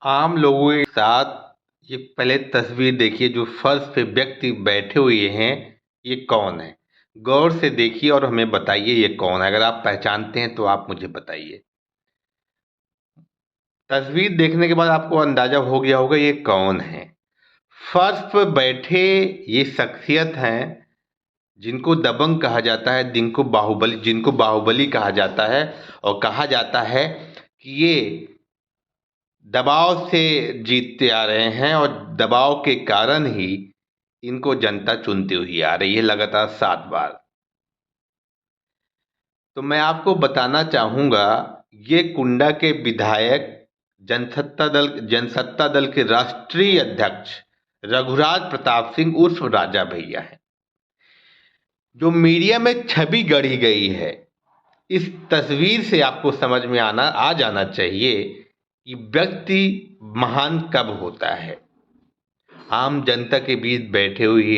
आम लोगों के साथ ये पहले तस्वीर देखिए, जो फर्श पे व्यक्ति बैठे हुए हैं, ये कौन है? गौर से देखिए और हमें बताइए ये कौन है? अगर आप पहचानते हैं तो आप मुझे बताइए। तस्वीर देखने के बाद आपको अंदाजा हो गया होगा ये कौन है। फर्श पर बैठे ये शख्सियत हैं जिनको दबंग कहा जाता है, जिनको बाहुबली कहा जाता है। और कहा जाता है कि ये दबाव से जीतते आ रहे हैं और दबाव के कारण ही इनको जनता चुनती हुई आ रही है लगातार 7 बार। तो मैं आपको बताना चाहूँगा, ये कुंडा के विधायक जनसत्ता दल के राष्ट्रीय अध्यक्ष रघुराज प्रताप सिंह उर्फ राजा भैया हैं। जो मीडिया में छवि गढ़ी गई है, इस तस्वीर से आपको समझ में आ जाना चाहिए कि व्यक्ति महान कब होता है। आम जनता के बीच बैठे हुए,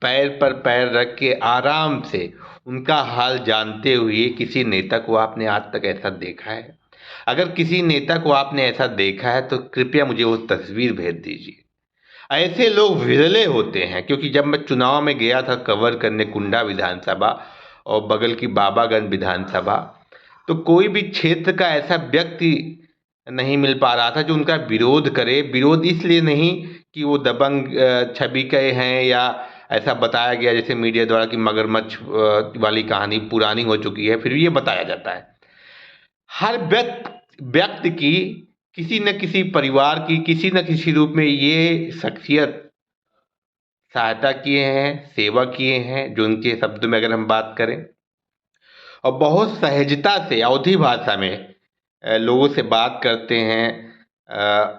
पैर पर पैर रख के आराम से उनका हाल जानते हुए किसी नेता को आपने आज तक ऐसा देखा है? अगर किसी नेता को आपने ऐसा देखा है तो कृपया मुझे वो तस्वीर भेज दीजिए। ऐसे लोग विरले होते हैं, क्योंकि जब मैं चुनाव में गया था कवर करने कुंडा विधानसभा और बगल की बाबागंज विधानसभा, तो कोई भी क्षेत्र का ऐसा व्यक्ति नहीं मिल पा रहा था जो उनका विरोध करे। विरोध इसलिए नहीं कि वो दबंग छवि के हैं या ऐसा बताया गया जैसे मीडिया द्वारा कि मगरमच्छ वाली कहानी पुरानी हो चुकी है, फिर भी ये बताया जाता है। हर व्यक्ति की, किसी न किसी परिवार की, किसी न किसी रूप में ये शख्सियत सहायता किए हैं, सेवा किए हैं, जो उनके शब्द में अगर हम बात करें। और बहुत सहजता से अवधी भाषा में लोगों से बात करते हैं।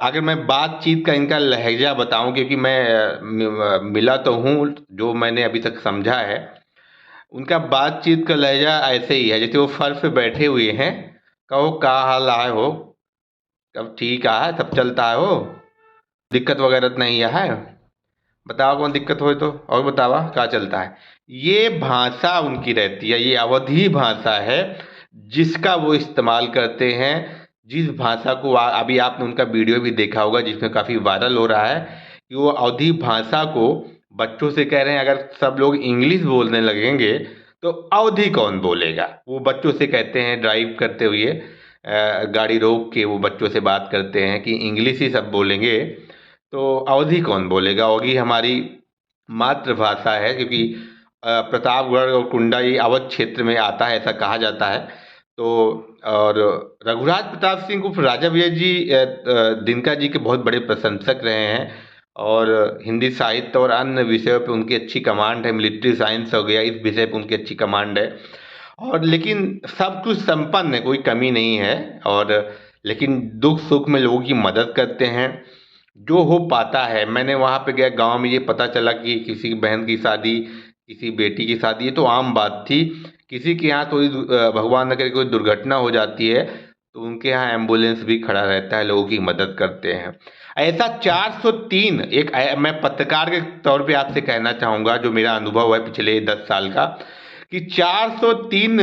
अगर मैं बातचीत का इनका लहजा बताऊं, क्योंकि मैं मिला तो हूँ, जो मैंने अभी तक समझा है, उनका बातचीत का लहजा ऐसे ही है जैसे वो फर्श पे बैठे हुए हैं। कहो का हाल आए हो, सब ठीक है, सब चलता है हो, दिक्कत वगैरह तो नहीं है? बताओ कौन दिक्कत हो तो, और बतावा क्या चलता है। ये भाषा उनकी रहती है, ये अवधी भाषा है जिसका वो इस्तेमाल करते हैं। जिस भाषा को अभी आपने उनका वीडियो भी देखा होगा जिसमें काफ़ी वायरल हो रहा है कि वो अवधी भाषा को बच्चों से कह रहे हैं अगर सब लोग इंग्लिश बोलने लगेंगे तो अवधी कौन बोलेगा। वो बच्चों से कहते हैं ड्राइव करते हुए, गाड़ी रोक के वो बच्चों से बात करते हैं कि इंग्लिश ही सब बोलेंगे तो अवधी कौन बोलेगा। अवधी हमारी मातृभाषा है, क्योंकि प्रतापगढ़ और कुंडा ये अवध क्षेत्र में आता है, ऐसा कहा जाता है। तो और रघुराज प्रताप सिंह उर्फ राजा भैया जी दिनकर जी के बहुत बड़े प्रशंसक रहे हैं और हिंदी साहित्य और अन्य विषयों पे उनकी अच्छी कमांड है। मिलिट्री साइंस हो गया, इस विषय पे उनकी अच्छी कमांड है। और लेकिन सब कुछ संपन्न है, कोई कमी नहीं है। और लेकिन दुख सुख में लोगों की मदद करते हैं जो हो पाता है। मैंने वहाँ पे गया, गांव में ये पता चला कि किसी की बहन की शादी, किसी बेटी की शादी, ये तो आम बात थी। किसी के यहाँ थोड़ी भगवान न करे कोई दुर्घटना हो जाती है तो उनके यहाँ एम्बुलेंस भी खड़ा रहता है, लोगों की मदद करते हैं। ऐसा 403 मैं पत्रकार के तौर पे आपसे कहना चाहूँगा, जो मेरा अनुभव है पिछले 10 साल का, कि 403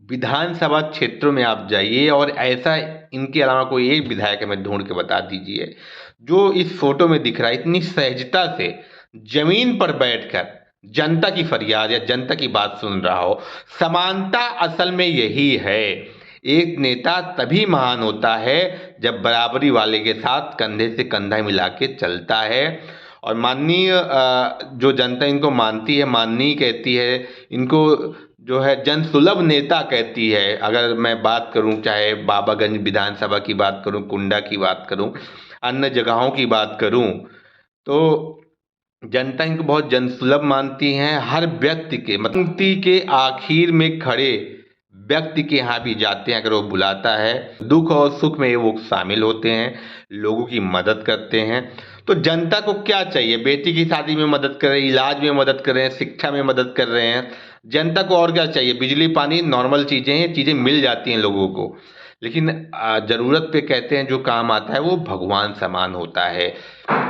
विधानसभा क्षेत्रों में आप जाइए और ऐसा इनके अलावा कोई एक विधायक हमें ढूंढ के बता दीजिए जो इस फोटो में दिख रहा है इतनी सहजता से जमीन पर बैठकर जनता की फरियाद या जनता की बात सुन रहा हो। समानता असल में यही है। एक नेता तभी महान होता है जब बराबरी वाले के साथ कंधे से कंधा मिला के चलता है। और माननीय जो जनता इनको मानती है, माननीय कहती है, इनको जो है जन सुलभ नेता कहती है। अगर मैं बात करूं, चाहे बाबागंज विधानसभा की बात करूं, कुंडा की बात करूं, अन्य जगहों की बात करूं, तो जनता इनको बहुत जनसुलभ मानती हैं। हर व्यक्ति के पंक्ति के आखिर में खड़े व्यक्ति के यहाँ भी जाते हैं, अगर वो बुलाता है। दुख और सुख में वो शामिल होते हैं, लोगों की मदद करते हैं। तो जनता को क्या चाहिए? बेटी की शादी में मदद कर रहे हैं, इलाज में मदद कर रहे हैं, शिक्षा में मदद कर रहे हैं। जनता को और क्या चाहिए? बिजली पानी नॉर्मल चीज़ें हैं, चीज़ें मिल जाती हैं लोगों को। लेकिन ज़रूरत पे कहते हैं जो काम आता है वो भगवान समान होता है।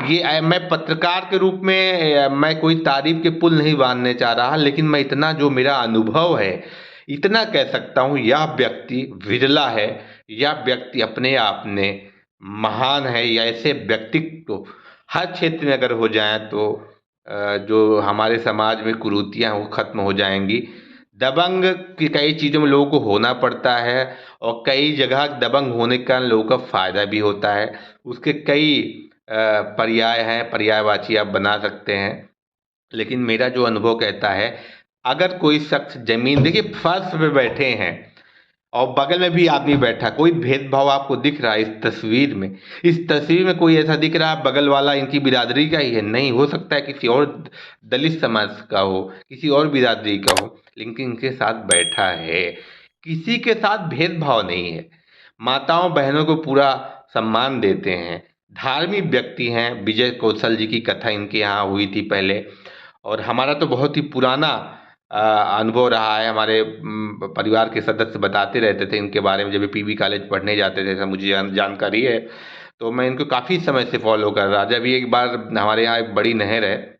ये मैं पत्रकार के रूप में मैं कोई तारीफ के पुल नहीं बांधने चाह रहा, लेकिन मैं इतना, जो मेरा अनुभव है, इतना कह सकता हूँ, यह व्यक्ति विरला है। यह व्यक्ति अपने आप में महान है या ऐसे व्यक्तित्व हर क्षेत्र में अगर हो जाएं तो जो हमारे समाज में कुरीतियाँ हैं वो खत्म हो जाएंगी। दबंग की कई चीज़ों में लोगों को होना पड़ता है और कई जगह दबंग होने के कारण लोगों का फ़ायदा भी होता है। उसके कई पर्याय हैं, पर्यायवाची आप बना सकते हैं। लेकिन मेरा जो अनुभव कहता है, अगर कोई शख्स ज़मीन देखिए फर्श पे बैठे हैं और बगल में भी आदमी बैठा, कोई भेदभाव आपको दिख रहा है इस तस्वीर में कोई ऐसा दिख रहा है बगल वाला इनकी बिरादरी का ही है? नहीं, हो सकता है किसी और दलित समाज का हो, किसी और बिरादरी का हो, लेकिन इनके साथ बैठा है। किसी के साथ भेदभाव नहीं है। माताओं बहनों को पूरा सम्मान देते हैं। धार्मिक व्यक्ति हैं। विजय कौशल जी की कथा इनके यहाँ हुई थी पहले, और हमारा तो बहुत ही पुराना अनुभव रहा है। हमारे परिवार के सदस्य बताते रहते थे इनके बारे में, जब ये पीबी कॉलेज पढ़ने जाते थे, ऐसा मुझे जानकारी है। तो मैं इनको काफ़ी समय से फॉलो कर रहा। जब एक बार हमारे यहाँ एक बड़ी नहर है,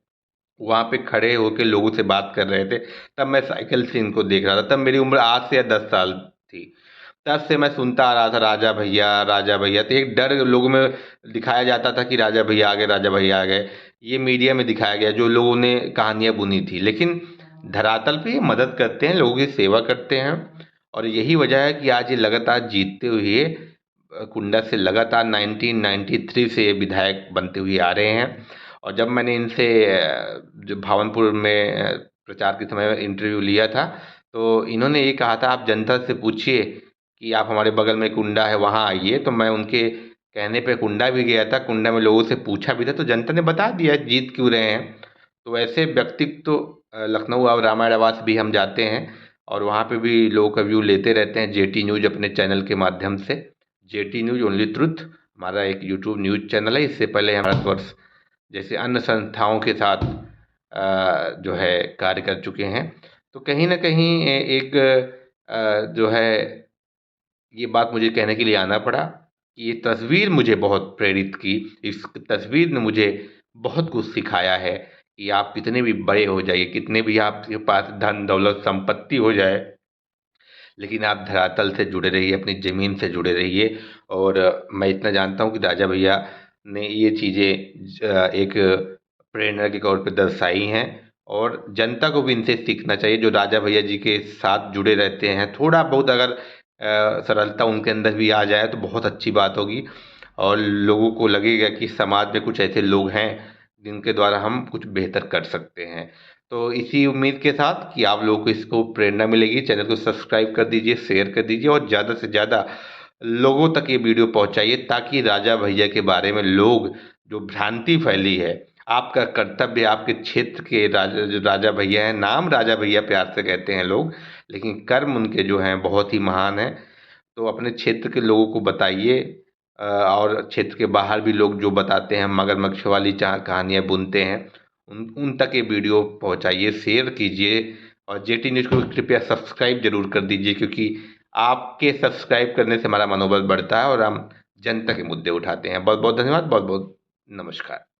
वहाँ पे खड़े होकर लोगों से बात कर रहे थे, तब मैं साइकिल से इनको देख रहा था। तब मेरी उम्र आज से 10 साल थी। तब से मैं सुनता आ रहा था राजा भैया, राजा भैया। तो एक डर लोगों में दिखाया जाता था कि राजा भैया आ गए, राजा भैया आ गए। ये मीडिया में दिखाया गया, जो लोगों ने कहानियाँ बुनी थी। लेकिन धरातल पे ये मदद करते हैं, लोगों की सेवा करते हैं, और यही वजह है कि आज ये लगातार जीतते हुए कुंडा से लगातार 1993 से ये विधायक बनते हुए आ रहे हैं। और जब मैंने इनसे जो भावनपुर में प्रचार के समय इंटरव्यू लिया था, तो इन्होंने ये कहा था आप जनता से पूछिए कि आप हमारे बगल में कुंडा है वहाँ आइए। तो मैं उनके कहने पे कुंडा भी गया था, कुंडा में लोगों से पूछा भी था, तो जनता ने बता दिया जीत क्यों रहे हैं। तो ऐसे व्यक्तित्व तो लखनऊ और रामायण आवास भी हम जाते हैं और वहाँ पे भी लोगों का व्यू लेते रहते हैं। जेटी न्यूज़ अपने चैनल के माध्यम से, जेटी न्यूज़ ओनली ट्रुथ हमारा एक यूट्यूब न्यूज़ चैनल है। इससे पहले हम भारतवर्ष जैसे अन्य संस्थाओं के साथ जो है कार्य कर चुके हैं। तो कहीं न कहीं एक जो है ये बात मुझे कहने के लिए आना पड़ा कि ये तस्वीर मुझे बहुत प्रेरित की। इस तस्वीर ने मुझे बहुत कुछ सिखाया है कि आप कितने भी बड़े हो जाइए, कितने भी आपके पास धन दौलत संपत्ति हो जाए, लेकिन आप धरातल से जुड़े रहिए, अपनी ज़मीन से जुड़े रहिए। और मैं इतना जानता हूँ कि राजा भैया ने ये चीज़ें एक प्रेरणा के तौर पे दर्शाई हैं, और जनता को भी इनसे सीखना चाहिए जो राजा भैया जी के साथ जुड़े रहते हैं। थोड़ा बहुत अगर सरलता उनके अंदर भी आ जाए तो बहुत अच्छी बात होगी, और लोगों को लगेगा कि समाज में कुछ ऐसे लोग हैं जिनके द्वारा हम कुछ बेहतर कर सकते हैं। तो इसी उम्मीद के साथ कि आप लोगों को इसको प्रेरणा मिलेगी, चैनल को सब्सक्राइब कर दीजिए, शेयर कर दीजिए और ज़्यादा से ज़्यादा लोगों तक ये वीडियो पहुंचाइए, ताकि राजा भैया के बारे में लोग जो भ्रांति फैली है, आपका कर्तव्य आपके क्षेत्र के राजा जो राजा भैया हैं, नाम राजा भैया प्यार से कहते हैं लोग, लेकिन कर्म उनके जो हैं बहुत ही महान हैं। तो अपने क्षेत्र के लोगों को बताइए, और क्षेत्र के बाहर भी लोग जो बताते हैं मगरमच्छ वाली जहाँ कहानियाँ बुनते हैं, उन उन तक ये वीडियो पहुंचाइए, शेयर कीजिए, और जेटी न्यूज़ को कृपया सब्सक्राइब जरूर कर दीजिए, क्योंकि आपके सब्सक्राइब करने से हमारा मनोबल बढ़ता है और हम जनता के मुद्दे उठाते हैं। बहुत बहुत धन्यवाद, बहुत बहुत नमस्कार।